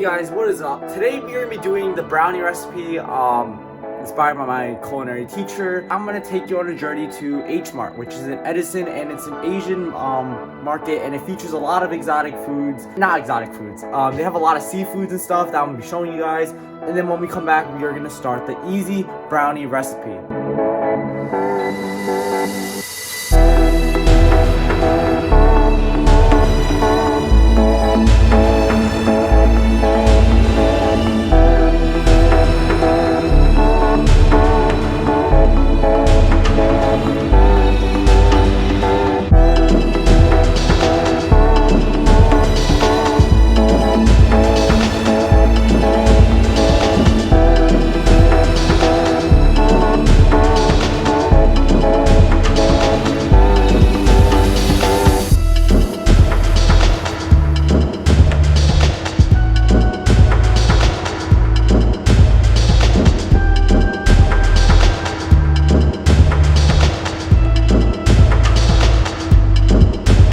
guys, what is up? Today we're going to be doing the brownie recipe inspired by my culinary teacher. I'm going to take you on a journey to H Mart, which is in Edison, and it's an Asian market, and it features a lot of exotic foods. Not exotic foods. They have a lot of seafoods and stuff that I'm going to be showing you guys. And then when we come back, we are going to start the easy brownie recipe.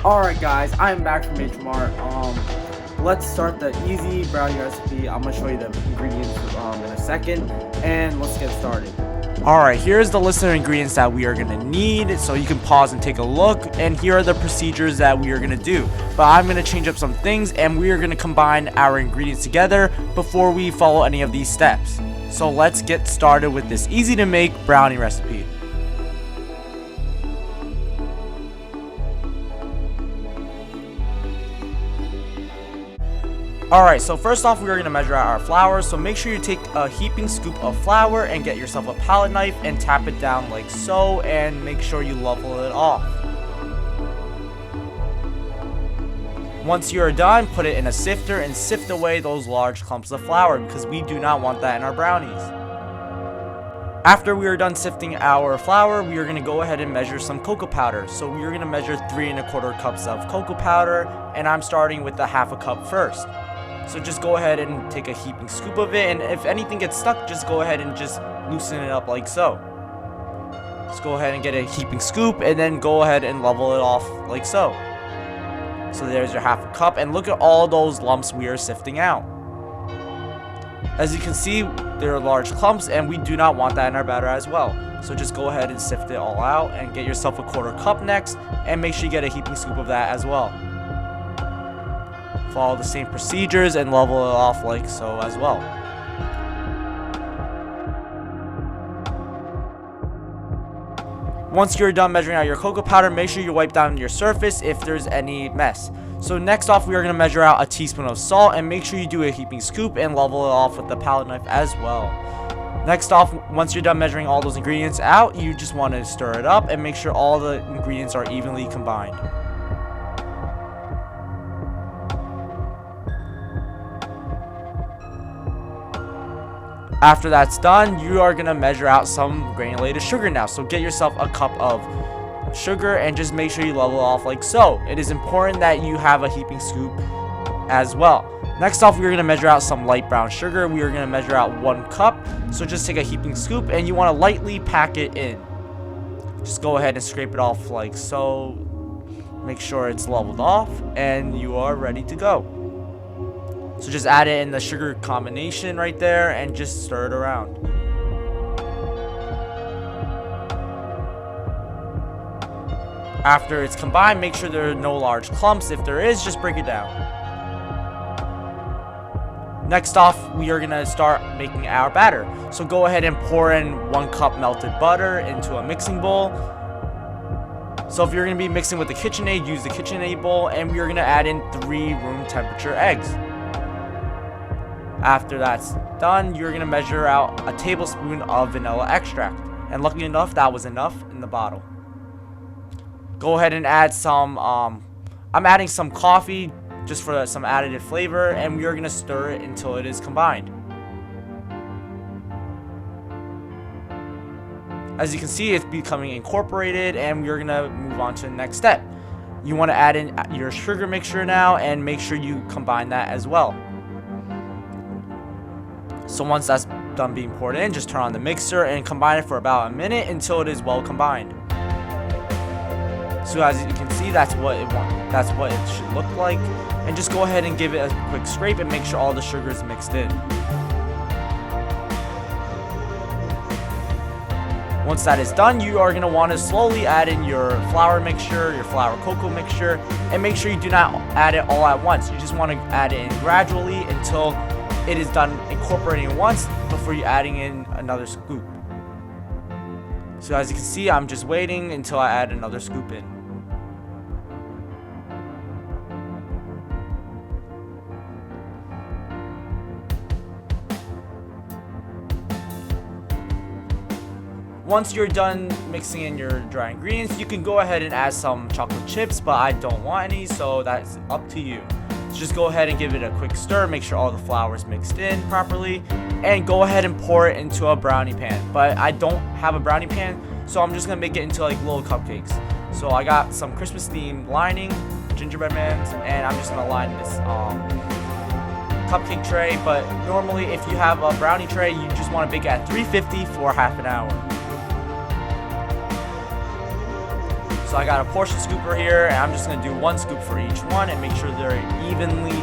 Alright guys, I am back from H Mart. Let's start the easy brownie recipe. I'm going to show you the ingredients in a second, and let's get started. Alright, here's the list of ingredients that we are going to need, so you can pause and take a look, and here are the procedures that we are going to do. But I'm going to change up some things, and we are going to combine our ingredients together before we follow any of these steps. So let's get started with this easy to make brownie recipe. Alright, so first off, we're going to measure out our flour, so make sure you take a heaping scoop of flour and get yourself a palette knife and tap it down like so, and make sure you level it off. Once you are done, put it in a sifter and sift away those large clumps of flour, because we do not want that in our brownies. After we are done sifting our flour, we are going to go ahead and measure some cocoa powder. So we are going to measure 3 1/4 cups of cocoa powder, and I'm starting with the 1/2 cup first. So just go ahead and take a heaping scoop of it, and if anything gets stuck, just go ahead and just loosen it up like so. Just go ahead and get a heaping scoop, and then go ahead and level it off like so. So there's your 1/2 cup, and look at all those lumps we are sifting out. As you can see, there are large clumps, and we do not want that in our batter as well. So just go ahead and sift it all out, and get yourself a 1/4 cup next, and make sure you get a heaping scoop of that as well. Follow the same procedures and level it off like so as well. Once you're done measuring out your cocoa powder, make sure you wipe down your surface if there's any mess. So next off, we are going to measure out a teaspoon of salt, and make sure you do a heaping scoop and level it off with the palette knife as well. Next off, once you're done measuring all those ingredients out, you just want to stir it up and make sure all the ingredients are evenly combined. After that's done, you are going to measure out some granulated sugar now. So get yourself a cup of sugar and just make sure you level it off like so. It is important that you have a heaping scoop as well. Next off, we're going to measure out some light brown sugar. We are going to measure out 1 cup. So just take a heaping scoop, and you want to lightly pack it in. Just go ahead and scrape it off like so. Make sure it's leveled off, and you are ready to go. So just add it in the sugar combination right there and just stir it around. After it's combined, make sure there are no large clumps. If there is, just break it down. Next off, we are going to start making our batter. So go ahead and pour in 1 cup melted butter into a mixing bowl. So if you're going to be mixing with the KitchenAid, use the KitchenAid bowl, and we are going to add in 3 room temperature eggs. After that's done, you're going to measure out a tablespoon of vanilla extract. And luckily enough, that was enough in the bottle. Go ahead and add some, I'm adding some coffee just for some additive flavor, and we are going to stir it until it is combined. As you can see, it's becoming incorporated, and we're going to move on to the next step. You want to add in your sugar mixture now, and make sure you combine that as well. So once that's done being poured in, just turn on the mixer and combine it for about a minute until it is well combined. So as you can see, that's what it should look like. and just go ahead and give it a quick scrape and make sure all the sugar is mixed in. Once that is done, you are going to want to slowly add in your flour mixture, your flour cocoa mixture, and make sure you do not add it all at once. You just want to add it in gradually until it is done incorporating once before you adding in another scoop. So as you can see, I'm just waiting until I add another scoop in. Once you're done mixing in your dry ingredients, you can go ahead and add some chocolate chips, but I don't want any, so that's up to you. So just go ahead and give it a quick stir, make sure all the flour is mixed in properly, and go ahead and pour it into a brownie pan. But I don't have a brownie pan, so I'm just gonna make it into like little cupcakes. So I got some Christmas themed lining, gingerbread mans, and I'm just gonna line this cupcake tray. But normally if you have a brownie tray, you just want to bake it at 350 for half an hour. So I got a portion scooper here, and I'm just going to do one scoop for each one and make sure they're evenly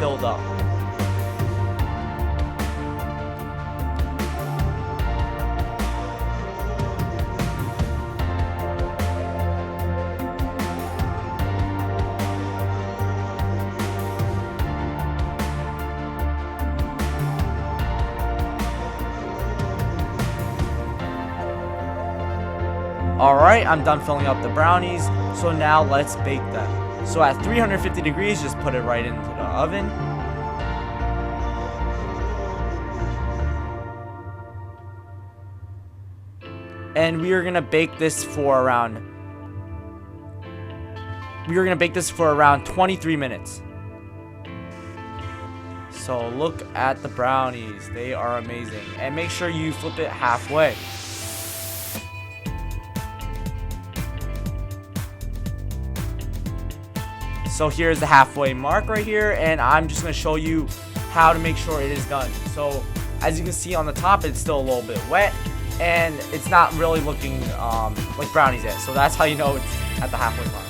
filled up. Alright, I'm done filling up the brownies, so now let's bake them. So at 350 degrees, just put it right into the oven. And we are gonna bake this for around 23 minutes. So look at the brownies, they are amazing. And make sure you flip it halfway. So here's the halfway mark right here, and I'm just going to show you how to make sure it is done. So as you can see on the top, it's still a little bit wet, and it's not really looking like brownies yet. So that's how you know it's at the halfway mark.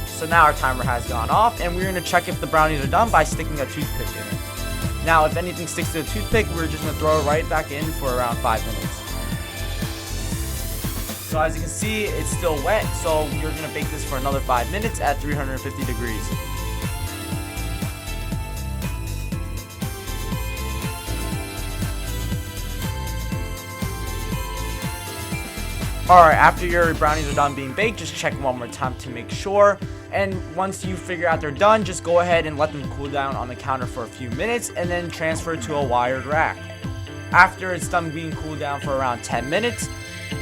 So now our timer has gone off, and we're going to check if the brownies are done by sticking a toothpick in it. Now if anything sticks to the toothpick, we're just going to throw it right back in for around 5 minutes. So as you can see, it's still wet, so you're going to bake this for another 5 minutes at 350 degrees. Alright, after your brownies are done being baked, just check one more time to make sure. And once you figure out they're done, just go ahead and let them cool down on the counter for a few minutes and then transfer to a wired rack. After it's done being cooled down for around 10 minutes,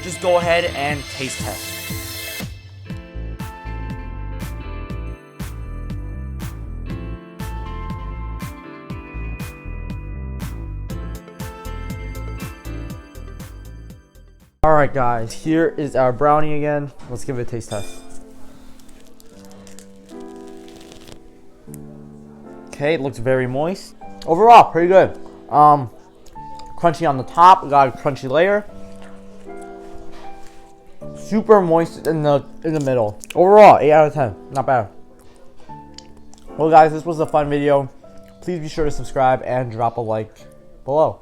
just go ahead and taste test. Alright guys, here is our brownie again. Let's give it a taste test. Okay, it looks very moist. Overall, pretty good. Crunchy on the top, we got a crunchy layer. Super moist in the middle. Overall, 8 out of 10. Not bad. Well guys, this was a fun video. Please be sure to subscribe and drop a like below.